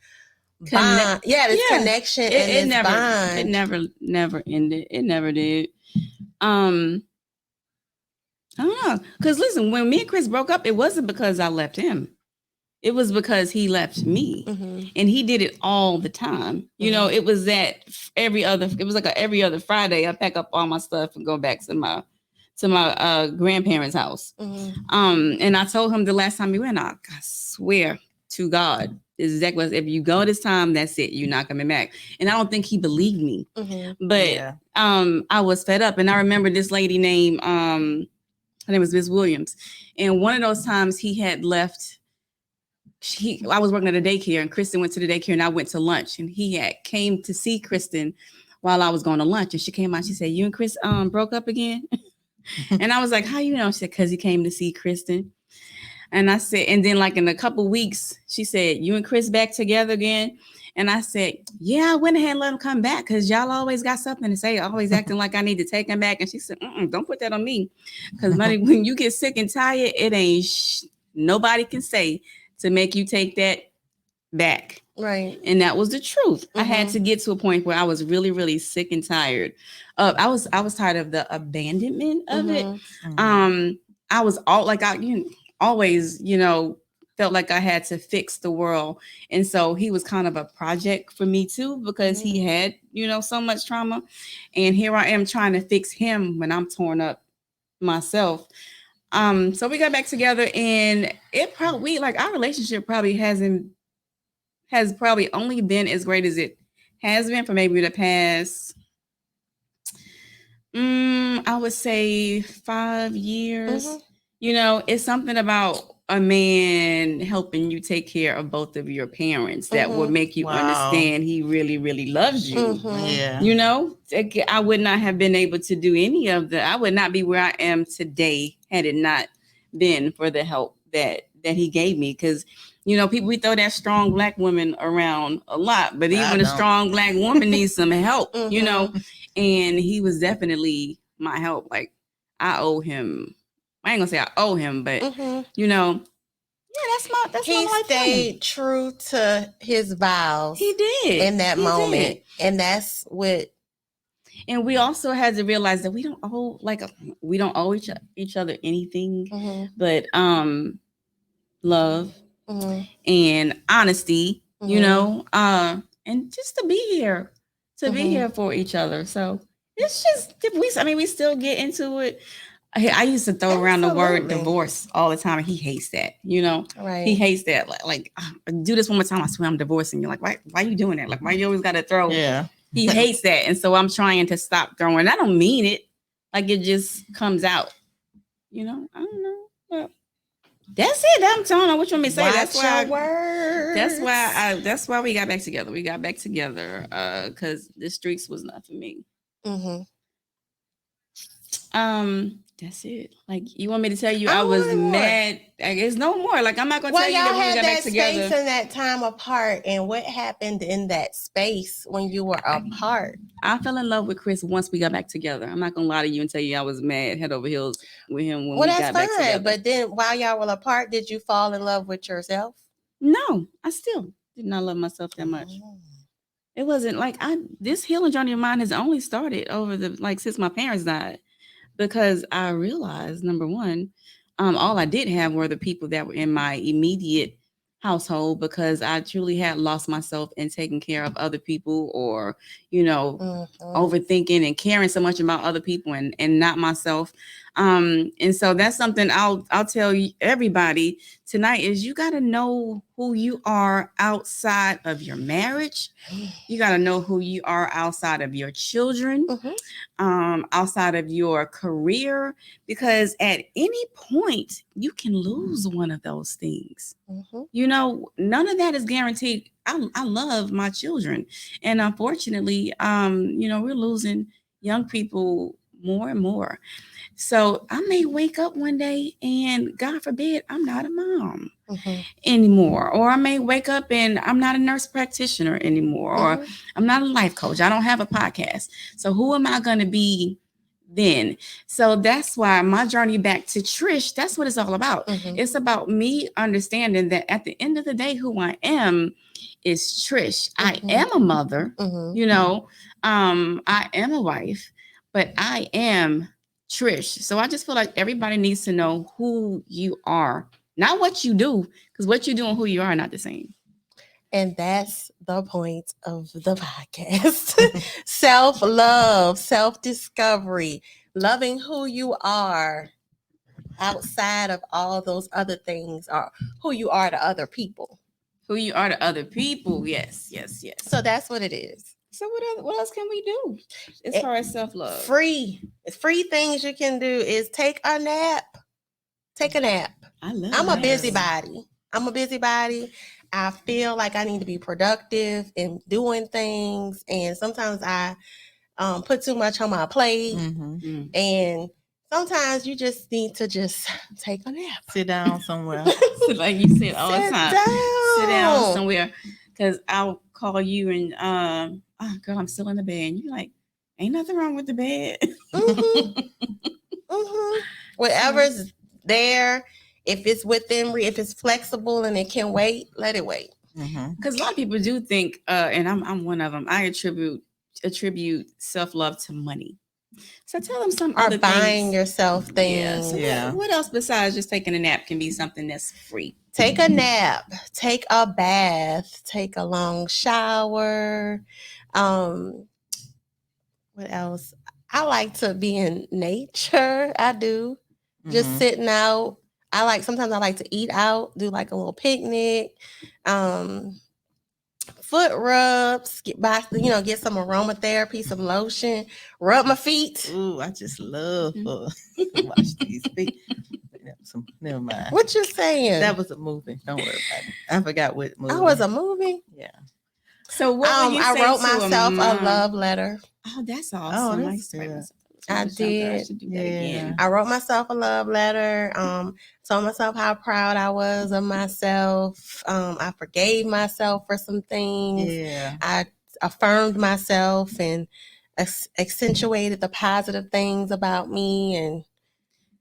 bond. This connection and this bond. It never ended. It never did. I don't know. Because listen, when me and Chris broke up, it wasn't because I left him. It was because he left me. Mhm. And he did it all the time. It was every other Friday I pack up all my stuff and go back to my grandparents' house. Mhm. And I told him the last time we went, I swear to God, exactly, if you go this time, that's it. You're not coming back. And I don't think he believed me. Mhm. But I was fed up. And I remember this lady named her name was Miss Williams. And one of those times he had left. I was working at a daycare, and Kristen went to the daycare, and I went to lunch. And he had came to see Kristen while I was going to lunch. And she came out. She said, "You and Chris broke up again?" And I was like, "How you know?" She said, "Because he came to see Kristen." And I said, and then like in a couple weeks, she said, "You and Chris back together again?" And I said, "Yeah, I went ahead and let him come back because y'all always got something to say, always acting like I need to take him back." And she said, "Don't put that on me, because when you get sick and tired, it ain't nobody can say to make you take that back." Right. And that was the truth. I had to get to a point where I was really, really sick and tired. I was tired of the abandonment of it. I was always, felt like I had to fix the world. And so he was kind of a project for me too, because he had, so much trauma. And here I am trying to fix him when I'm torn up myself. So we got back together, and our relationship has probably only been as great as it has been for maybe the past, I would say 5 years. It's something about a man helping you take care of both of your parents that will make you understand he really, really loves you. Yeah. I would not have been able to do any of that. I would not be where I am today had it not been for the help that he gave me. Because people, we throw that strong Black woman around a lot, but even a strong Black woman needs some help, and he was definitely my help. Like I owe him. I ain't gonna say I owe him, but that's he my life. stayed true to his vows. He did in that moment, and that's what. And we also had to realize that we don't owe each other anything but love and honesty, and just to be here for each other. So it's just we still get into it. I used to throw around the word divorce all the time, and he hates that. Right. He hates that. Like do this one more time, I swear I'm divorcing you. Like why are you doing that? Like why you always got to throw? Yeah. He hates that, and so I'm trying to stop throwing. I don't mean it. Like it just comes out. I don't know. But that's it. I don't know what you want me to say. That's why we got back together. We got back together because the streets was not for me. That's it. Like you want me to tell you I was mad? I guess no more. Like I'm not gonna tell you that we got back together. Space and that time apart, and what happened in that space when you were apart? I fell in love with Chris once we got back together. I'm not gonna lie to you and tell you I was mad head over heels with him when we got back together. But then while y'all were apart, did you fall in love with yourself? No, I still did not love myself that much. It wasn't like this healing journey of mine has only started over the like since my parents died, because I realized number one, all I did have were the people that were in my immediate household, because I truly had lost myself in taking care of other people, or overthinking and caring so much about other people and not myself. And so that's something I'll tell you everybody tonight is you got to know who you are outside of your marriage. You got to know who you are outside of your children, outside of your career, because at any point you can lose one of those things. None of that is guaranteed. I love my children, and unfortunately, we're losing young people more and more. So I may wake up one day and God forbid I'm not a mom anymore, or I may wake up and I'm not a nurse practitioner anymore, or I'm not a life coach. I don't have a podcast. So who am I going to be then? So that's why my journey back to Trish, that's what it's all about. It's about me understanding that at the end of the day, who I am is Trish. I am a mother, I am a wife, but I am Trish. So I just feel like everybody needs to know who you are, not what you do, because what you do and who you are not the same. And that's the point of the podcast. Self-love, self-discovery, loving who you are outside of all those other things, or who you are to other people. Who you are to other people. Yes. So that's what it is. So what else can we do as far as self-love? Free things you can do is take a nap. Take a nap. I'm a busybody. I feel like I need to be productive in doing things, and sometimes I put too much on my plate, and sometimes you just need to just take a nap. Sit down somewhere. Like you said all the time. Sit down somewhere, because I'll call you and girl, I'm still in the bed. And you're like, ain't nothing wrong with the bed. Whatever's there, if it's within, if it's flexible and it can wait, let it wait. Because a lot of people do think, and I'm one of them, I attribute self-love to money. So tell them some other things. Or buying yourself things. Yeah. What else besides just taking a nap can be something that's free? Take a nap. Take a bath. Take a long shower. What else? I like to be in nature. I do. Just sitting out. Sometimes I like to eat out, do like a little picnic. Foot rubs, get some aromatherapy, some lotion, rub my feet. Ooh, I just love to watch these feet. Never mind. What you saying? That was a movie. Don't worry about it. I forgot what movie. Oh, it was a movie? Yeah. So what I wrote myself a love letter. Oh, that's awesome. Oh, that's good. I did. I wrote myself a love letter. Told myself how proud I was of myself. I forgave myself for some things. Yeah. I affirmed myself and accentuated the positive things about me. And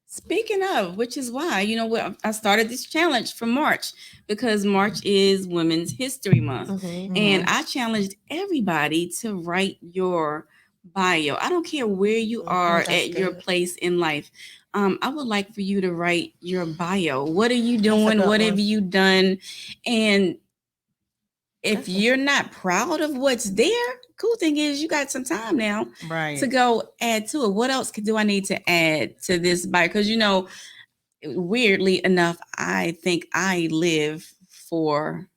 speaking of, which is why, I started this challenge for March, because March is Women's History Month. And I challenged everybody to write your bio. I don't care where you are at your place in life. I would like for you to write your bio. What are you doing? What have you done? And if you're not proud of what's there, cool thing is you got some time now to go add to it. What else do I need to add to this bio? Because, weirdly enough, I think I live for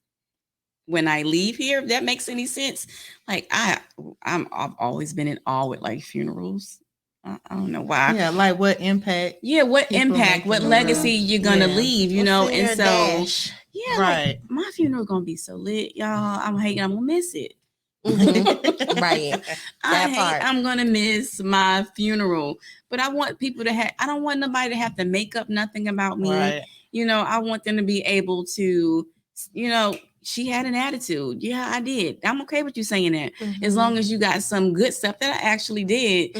when I leave here, if that makes any sense. Like I've always been in awe with like funerals. I don't know why. Yeah, like what impact? Yeah, what impact, what legacy you're gonna leave, and so dash? Yeah, like, my funeral gonna be so lit, y'all. I'm gonna miss it. Right. I'm gonna miss my funeral, but I want people to I don't want nobody to have to make up nothing about me. Right. I want them to be able to, she had an attitude. Yeah, I did. I'm okay with you saying that, as long as you got some good stuff that I actually did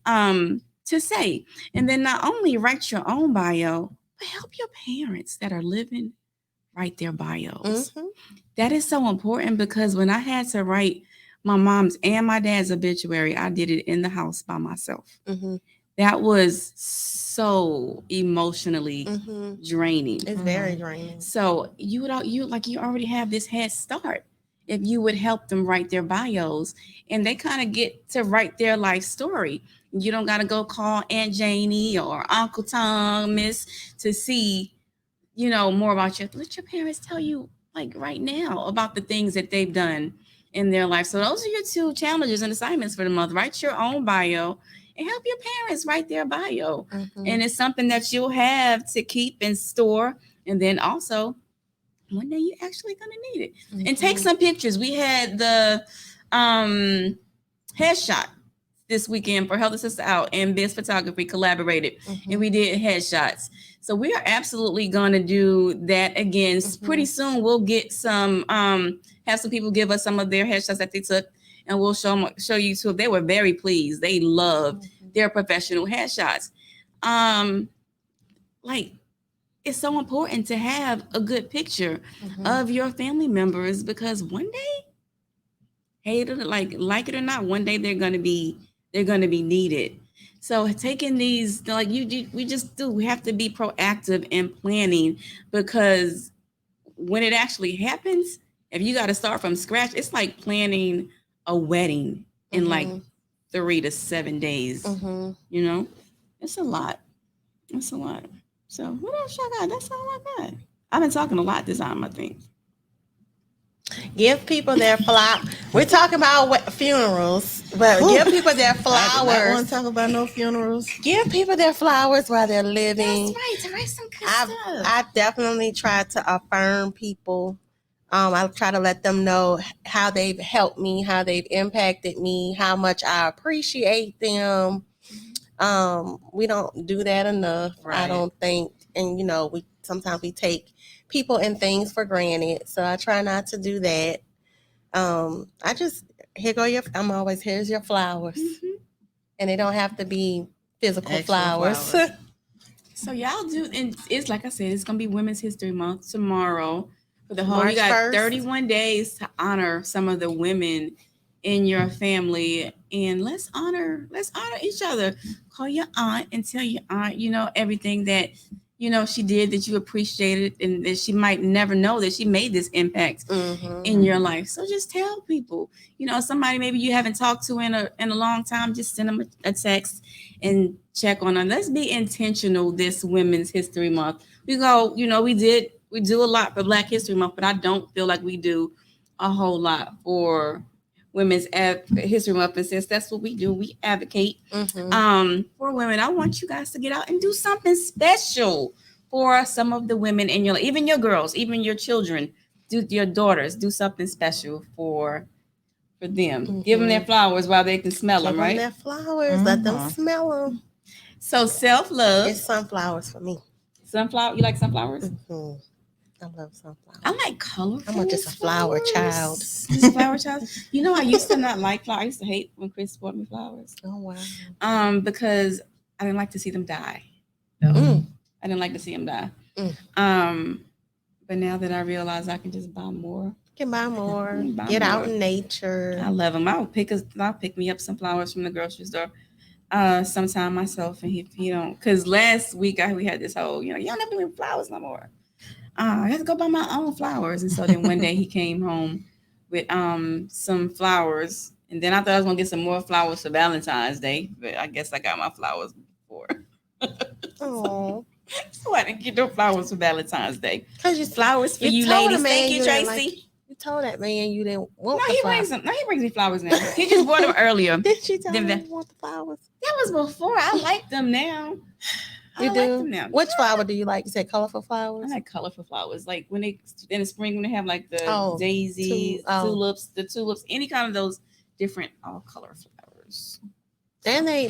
to say. And then not only write your own bio, but help your parents that are living write their bios. Mm-hmm. That is so important because when I had to write my mom's and my dad's obituary, I did it in the house by myself. Mm-hmm. That was so emotionally draining. It's very draining. So you already have this head start if you would help them write their bios, and they kind of get to write their life story. You don't got to go call Aunt Janie or Uncle Thomas to see, more about you. Let your parents tell you like right now about the things that they've done in their life. So those are your 2 challenges and assignments for the month. Write your own bio and help your parents write their bio. And it's something that you'll have to keep and store. And then also one day you're actually going to need it. And take some pictures. We had the headshot this weekend for Help the Sister Out, and Biz Photography collaborated, and we did headshots. So we are absolutely going to do that again. Pretty soon we'll get some, have some people give us some of their headshots that they took, and we'll show you too. They were very pleased. They loved their professional headshots. Like, it's so important to have a good picture of your family members, because one day, hate it, like it or not, one day they're gonna be needed. So taking these, like we have to be proactive in planning, because when it actually happens, if you got to start from scratch, it's like planning a wedding in like 3 to 7 days. It's a lot. It's a lot. So what else y'all got? That's all I got. I've been talking a lot this time, I think. Give people their flowers. We're talking about funerals, but give people their flowers. I don't want to talk about no funerals. Give people their flowers while they're living. That's right. To write some good stuff. I definitely try to affirm people. I try to let them know how they've helped me, how they've impacted me, how much I appreciate them. We don't do that enough, right. I don't think. And we sometimes take people and things for granted. So I try not to do that. I just, I'm always, here's your flowers. And they don't have to be physical flowers. So y'all do, and it's like I said, it's going to be Women's History Month tomorrow. For the whole, March you got 1st. 31 days to honor some of the women in your family. And let's honor each other. Call your aunt and tell your aunt, everything that, she did that you appreciated, and that she might never know that she made this impact in your life. So just tell people, somebody maybe you haven't talked to in a long time, just send them a text and check on them. Let's be intentional this Women's History Month. We go, we do a lot for Black History Month, but I don't feel like we do a whole lot for Women's History Month. And since that's what we do, we advocate for women. I want you guys to get out and do something special for some of the women in your life, even your girls, even your children, your daughters, do something special for them. Give them their flowers while they can smell them, right? Give them their flowers, let them smell them. So self-love. It's sunflowers for me. Sunflower, you like sunflowers? I love sunflowers. I like colorful. I'm just a flower child. Just a flower child. I used to not like flowers. I used to hate when Chris bought me flowers. Oh wow. Because I didn't like to see them die. I didn't like to see them die. But now that I realize I can just buy more. You can buy more. Get out in nature. I love them. I'll pick me up some flowers from the grocery store. Sometime myself, and he don't. Because last week we had this whole, you don't have to leave flowers no more. I had to go buy my own flowers. And so then one day he came home with some flowers. And then I thought I was going to get some more flowers for Valentine's Day. But I guess I got my flowers before. Oh. So I didn't get no flowers for Valentine's Day. Because you flowers for you ladies. Thank you, Tracy. You told that man you didn't want the flowers. He brings me flowers now. He just bought them earlier. Did she tell him you want the flowers? That was before. I like them now. You do? Like them now. Which flower do you like? You said colorful flowers? I like colorful flowers. Like when they in the spring when they have like the daisies, tulips, any kind of those different all color flowers. And they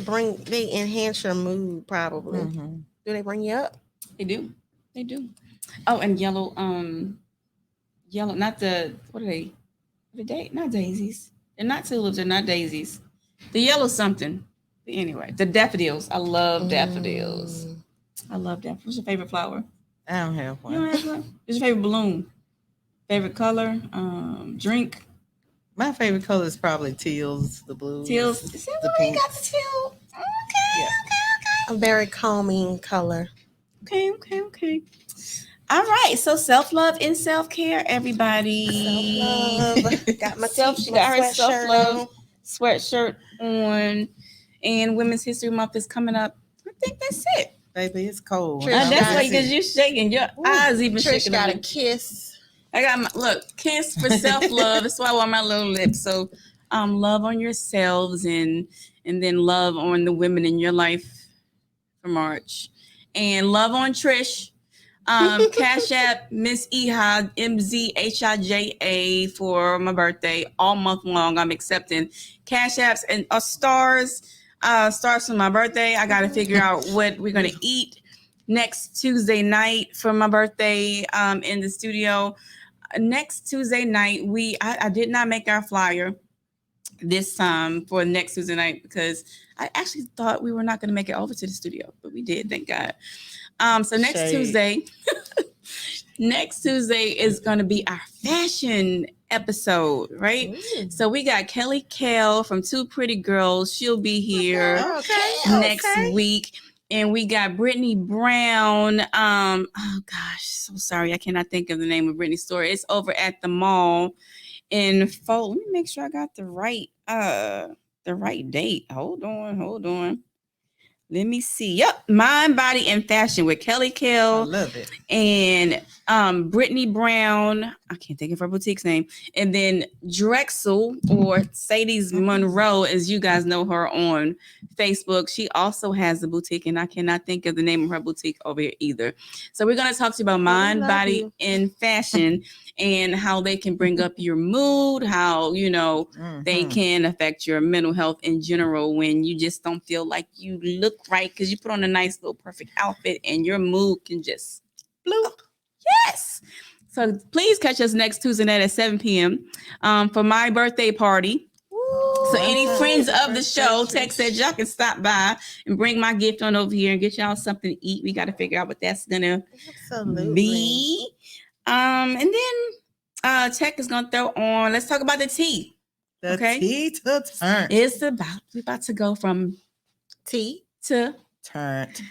enhance your mood probably. Do they bring you up? They do. Oh, and yellow, not the what are they? Not daisies. They're not tulips, they're not daisies. The yellow something. But anyway, the daffodils. I love daffodils. I love daffodils. What's your favorite flower? I don't have You don't one. have one? What's your favorite balloon? Favorite color? Drink? My favorite color is probably teals, the blues, Teals? See, the we pink. got the teal. Okay, Yeah. A very calming color. okay. All right, so self-love and self-care, everybody. Self-love. Got my She got her sweatshirt self-love on. sweatshirt on, and Women's History Month is coming up. I think that's it. Baby, it's cold. Trish, That's got why, it. because you're shaking, your Ooh, eyes even Trish shaking. got over a kiss. I got my look kiss for self-love. That's why I want my little lips. So, love on yourselves and then love on the women in your life for March, and love on Trish. Cash App Miss Ehad MZHIJA for my birthday all month long. I'm accepting cash apps and stars. Stars for my birthday. I got to figure out what we're gonna eat next Tuesday night for my birthday. In the studio next Tuesday night. I did not make our flyer this time for next Tuesday night because I actually thought we were not going to make it over to the studio, but we did. Thank God. So next Shade. Tuesday. Next Tuesday is going to be our fashion episode, right? Ooh. So we got Kelly Kale from Two Pretty Girls. She'll be here Okay. next week. And we got Brittany Brown. Oh gosh, so sorry. I cannot think of the name of Brittany's store. It's over at the mall in Fo. Let me make sure I got the right date. Hold on. Let me see. Yep. Mind, Body, and Fashion with Kelly I Kell love it. and Brittany Brown. I can't think of her boutique's name. And then Drexel or Sadie's Monroe, as you guys know her on Facebook. She also has a boutique, and I cannot think of the name of her boutique over here either. So we're going to talk to you about mind, love body, you. and fashion and how they can bring up your mood, how, they can affect your mental health in general when you just don't feel like you look right because you put on a nice little perfect outfit and your mood can just bloop. Yes. So please catch us next Tuesday night at 7 p.m. For my birthday party. So any friends of the show, text that y'all can stop by and bring my gift on over here and get y'all something to eat. We got to figure out what that's gonna be. And then Tech is gonna throw on. Let's talk about the tea. The Okay. tea to turn. We're about to go from Tea to Turned.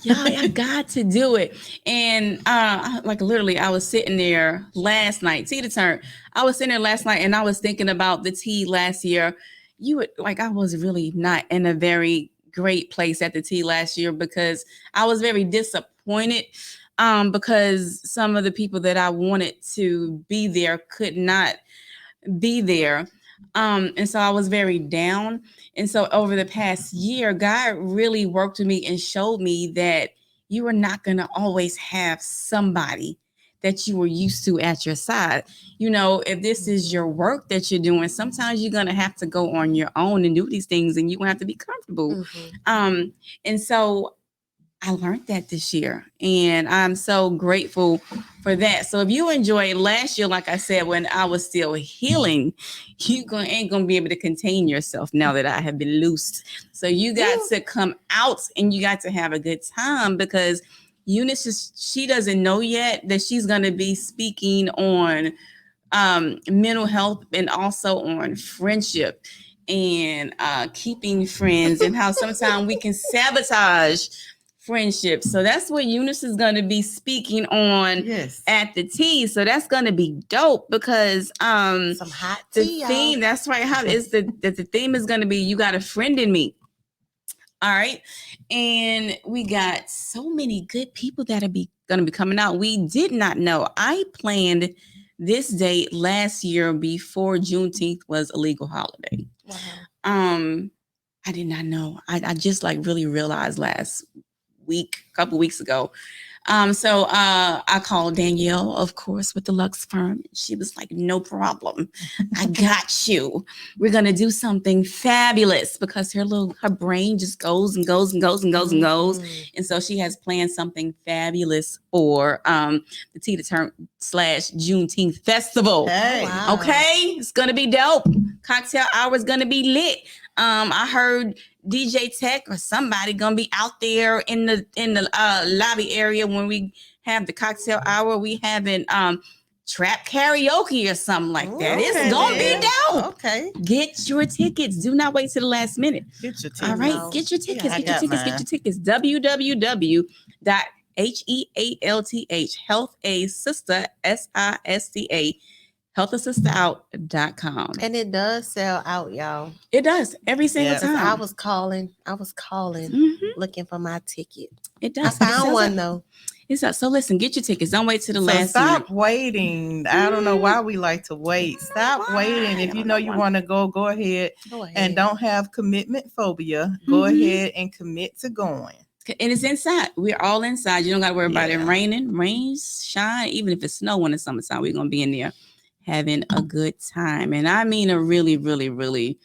y'all. I got to do it. And like literally, I was sitting there last night. Tea to turn. I was sitting there last night and I was thinking about the tea last year. I was really not in a very great place at the tea last year because I was very disappointed because some of the people that I wanted to be there could not be there. And so I was very down. And so over the past year, God really worked with me and showed me that you are not going to always have somebody that you were used to at your side. If this is your work that you're doing, sometimes you're going to have to go on your own and do these things and you're going to have to be comfortable. And so I learned that this year and I'm so grateful for that. So if you enjoyed last year, like I said, when I was still healing, you ain't gonna be able to contain yourself now that I have been loosed. So you got to come out and you got to have a good time because Eunice, she doesn't know yet that she's gonna be speaking on mental health and also on friendship and keeping friends and how sometimes we can sabotage friendships. So that's what Eunice is going to be speaking on at the tea. So that's going to be dope because some hot tea. The theme, that's right. How is the theme is going to be you got a friend in me. All right. And we got so many good people that are going to be coming out. We did not know. I planned this date last year before Juneteenth was a legal holiday. Wow. I did not know. I just really realized last couple weeks ago. So I called Danielle, of course, with the Lux firm. She was like, no problem. I got you. We're going to do something fabulous because her brain just goes and goes and goes and goes and goes. And so she has planned something fabulous for the Tea to Turn / Juneteenth Festival. Hey. Wow. Okay. It's going to be dope. Cocktail hour is going to be lit. I heard DJ Tech or somebody gonna be out there in the lobby area when we have the cocktail hour. We having trap karaoke or something like that. Okay, It's gonna then. be dope. Okay. Get your tickets. Do not wait till the last minute. Get your tickets. All right, No. get your tickets. Yeah, I Get your got tickets. Get mine. your tickets. www.health a sister SISTA healthassisterout.com. And it does sell out, y'all. It does every single Yeah. 'Cause time. I was calling Mhm. looking for my ticket. It I does. found one though. So listen, get your tickets. Don't wait till the So last stop minute. waiting. I don't know why we like to wait. Stop why. waiting. I If you don't know know you why. want to go ahead. Go ahead. And don't have commitment phobia. Go Mhm. ahead and commit to going. And it's inside. We're all inside. You don't got to worry about it Yeah. raining, rain, shine. Even if it's snowing in the summertime, we're going to be in there having a good time. And I mean a really, really, really,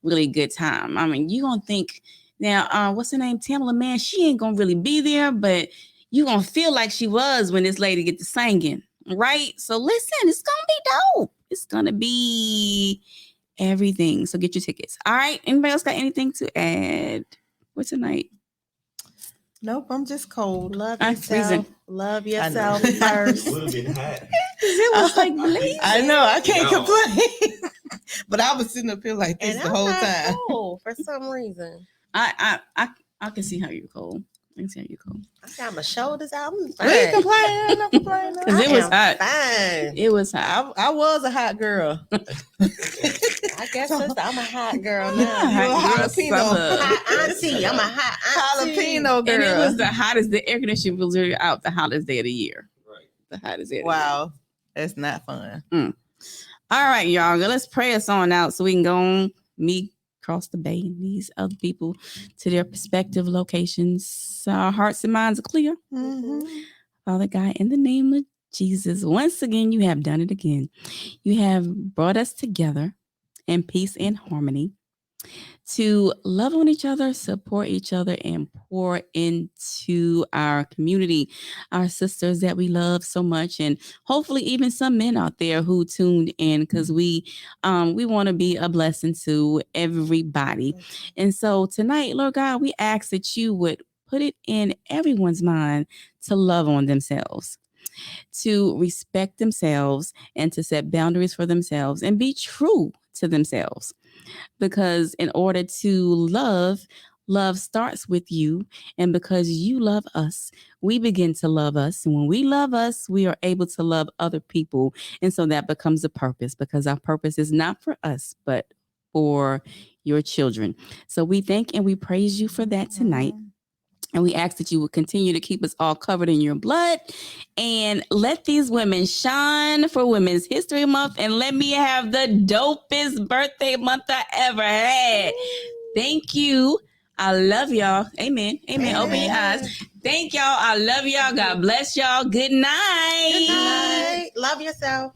really good time. I mean, you're going to think, now, what's her name? Tamala, man, she ain't going to really be there, but you're going to feel like she was when this lady get to singing, right? So listen, it's going to be dope. It's going to be everything. So get your tickets. All right. Anybody else got anything to add for tonight? Nope, I'm just cold. Love I'm yourself. freezing. Love I know. yourself It first. would have been hot. It was like blazing. I know, I can't No. complain. But I was sitting up here like this And the I'm whole not time. cold for some reason. I can see how you're cold. I can see how you're cold. I got my shoulders out. I'm We ain't fine. complaining, no complaining. 'Cause it was am hot. Fine. It was hot. I was a hot girl. I guess I'm a hot girl Yeah. now. You a Hot girl jalapeno. summer. Hot auntie. I'm a hot auntie. Jalapeno girl. And it was the hottest. The air conditioning was literally out the hottest day of the year. Right. The hottest day. Of the year. Wow, that's not fun. All right, y'all. Let's pray us on out so we can go on meet across the bay and these other people to their respective locations. So our hearts and minds are clear. Mhm. Father God, in the name of Jesus, once again, you have done it again. You have brought us together in peace and harmony to love on each other, support each other, and pour into our community, our sisters that we love so much, and hopefully even some men out there who tuned in, because we want to be a blessing to everybody. And so tonight, Lord God, we ask that you would put it in everyone's mind to love on themselves, to respect themselves, and to set boundaries for themselves and be true to themselves. Because in order to love, love starts with you. And because you love us, we begin to love us. And when we love us, we are able to love other people. And so that becomes a purpose, because our purpose is not for us, but for your children. So we thank and we praise you for that tonight. And we ask that you will continue to keep us all covered in your blood, and let these women shine for Women's History Month, and let me have the dopest birthday month I ever had. Thank you. I love y'all. Amen. Amen. Open your eyes. Thank y'all. I love y'all. God bless y'all. Good night. Good night. Love yourself.